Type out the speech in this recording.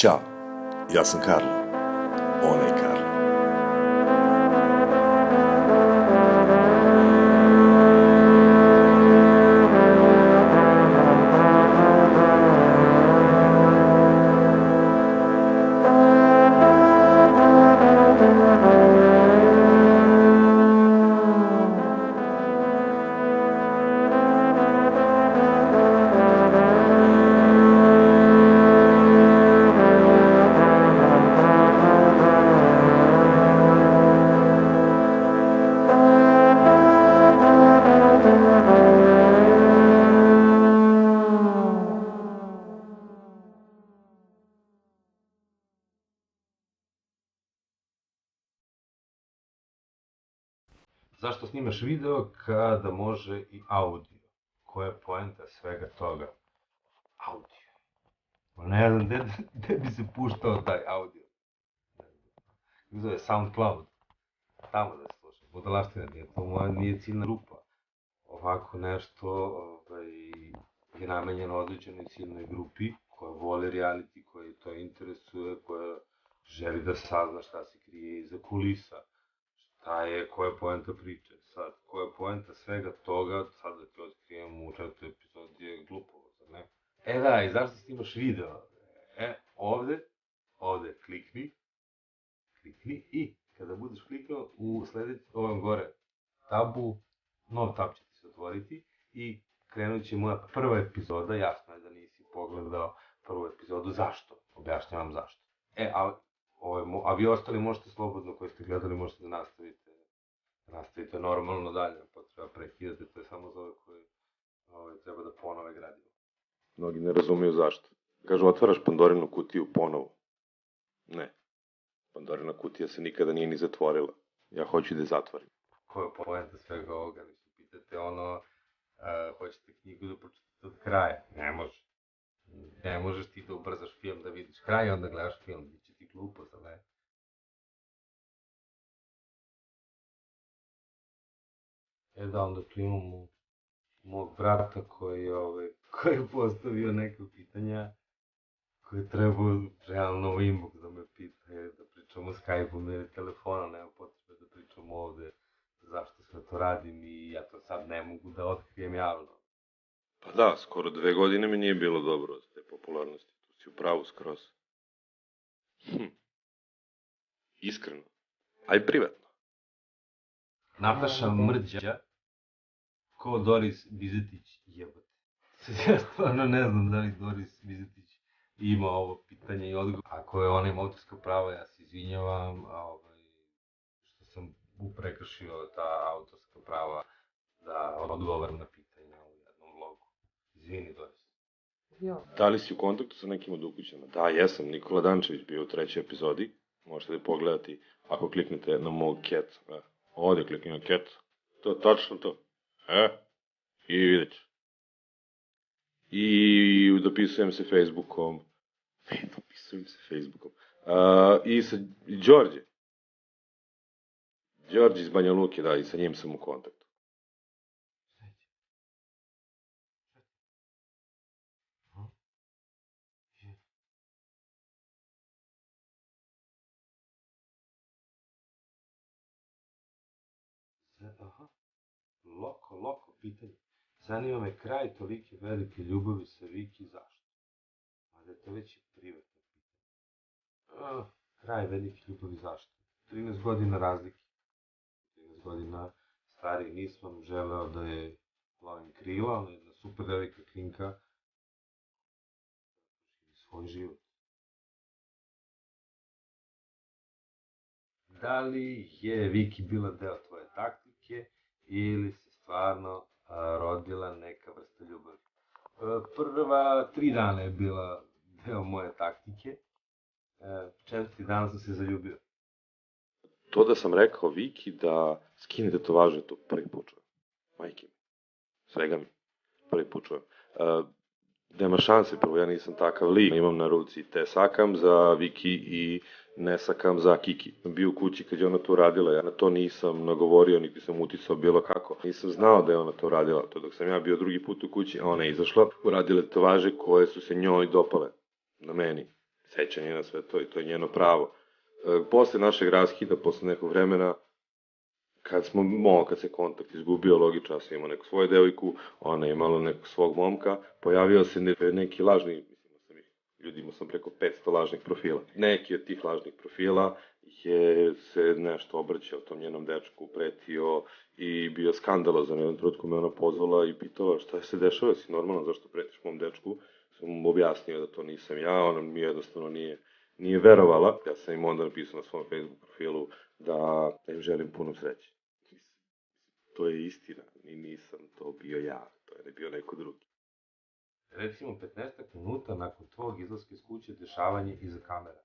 Ćao, ja sam Karlo, ona je Karlo. Zašto snimaš video kada može i audio? Koja je poenta svega toga? Audio. Ne znam, gde bi se puštao taj audio? Kako zove, SoundCloud. Tamo da se sluša. Budalaština, nije ciljna grupa. Ovako nešto je namenjeno određenoj ciljnoj grupi koja voli reality, koja to interesuje, koja želi da sazna šta se krije iza kulisa. Koja je poenta priče? Sad, koja je poenta svega toga, sad da ti otkrijem u 4. epizodi je glupovo, zar ne? Da, i zašto snimaš video? Ovde klikni i kada budeš kliknuo u sledeći, ovom gore tabu, nov tab će ti se otvoriti i krenut će moja prva epizoda, jasno je da nisi pogledao prvu epizodu, zašto? Objašnjavam zašto. A vi ostali možete slobodno, koji ste gledali, možete da nastavite normalno dalje, potreba prekidate, to je samo za ove koji treba da ponove gradivo. Mnogi ne razumiju zašto. Kažu, otvaraš Pandorinu kutiju ponovo. Ne. Pandorina kutija se nikada nije ni zatvorila. Ja hoću da je zatvorim. Koja je poenta svega ovoga? Pitate hoćete knjigu da pročitate od kraja? Ne može. Ne možeš ti da ubrzaš film da vidiš kraj i onda gledaš film. Biće ti glupo, za ne? Onda tu imamo mog brata koji je postavio neka pitanja koje je trebao realno u inbox da me pita, da pričamo o Skype-om ili telefona, nema potrebe da pričamo ovde zašto sve to radim i ja to sad ne mogu da otkrijem javno. Pa da, skoro 2 godine mi nije bilo dobro od te popularnosti. Tu si u pravu skroz. Iskreno. A i privatno. Nataša Mrđa, ko Doris Bizetić, jebate. Ja stvarno ne znam da li Doris Bizetić ima ovo pitanje i odgovor. Ako je ona ima autorska prava, ja se izvinjavam, što sam prekršio ta autorska prava da odgovaram na pitanja u jednom vlogu. Izvini, Doris. Da li si u kontaktu sa nekim od ukućama? Da, jesam. Nikola Dančević bio u 3. epizodi. Možete da pogledati ako kliknete na mog cat. Ovde klikni na cat. To, tačno to. I vidjet ću. I dopisujem se Facebookom. I sa Đorđe. Đorđe iz Banja Luke, da, i sa njim sam u kontaktu. Loko pitanje. Zanima me kraj tolike velike ljubavi sa Viki, zašto? A da je to već i privatno pitanje. Kraj velike ljubavi, zašto? 13 godina razlike. 13 godina stariji, nisam želeo da je lovim krila, ali jedna super velika klinka živi svoj život. Da li je Viki bila deo tvoje taktike ili se stvarno rodila neka vrsta ljubavi? Prva 3 dana je bila deo moje taktike, 4. dana sam se zaljubio. To da sam rekao Viki da skine tetovaže, to prvi put čujem. Majke mi. Svega mi. Prvi put čujem. Nema šanse, prvo ja nisam takav lik. Imam na ruci te sakam za Viki i ne sakam za Kiki. Bio u kući kad je ona to radila, ja na to nisam nagovorio, niti sam uticao bilo kako. Nisam znao da je ona to radila, to dok sam ja bio drugi put u kući, a ona je izašla, uradila tetovaže koje su se njoj dopale, na meni. sećanje na sve to i to je njeno pravo. Posle našeg raskida, posle nekog vremena, kad se kontakt izgubio, logično, ja sam imao neku svoju devojku, ona je imala nekog svog momka, pojavio se neki lažni, imao sam preko 500 lažnih profila. Neki od tih lažnih profila je se nešto obraćao tom njenom dečku, pretio i bio skandalozan. U jednom trenutku me ona pozvala i pitala šta se dešava, si normalno, zašto pretiš mom dečku? Sam mu objasnio da to nisam ja, ona mi jednostavno nije verovala. Ja sam im onda napisao na svom Facebook profilu da im želim puno sreće. To je istina, i nisam to bio ja, to je bio neko drugi. Recimo 15 minuta nakon tvojeg izlaska iz kuće dešavanje iza kamera.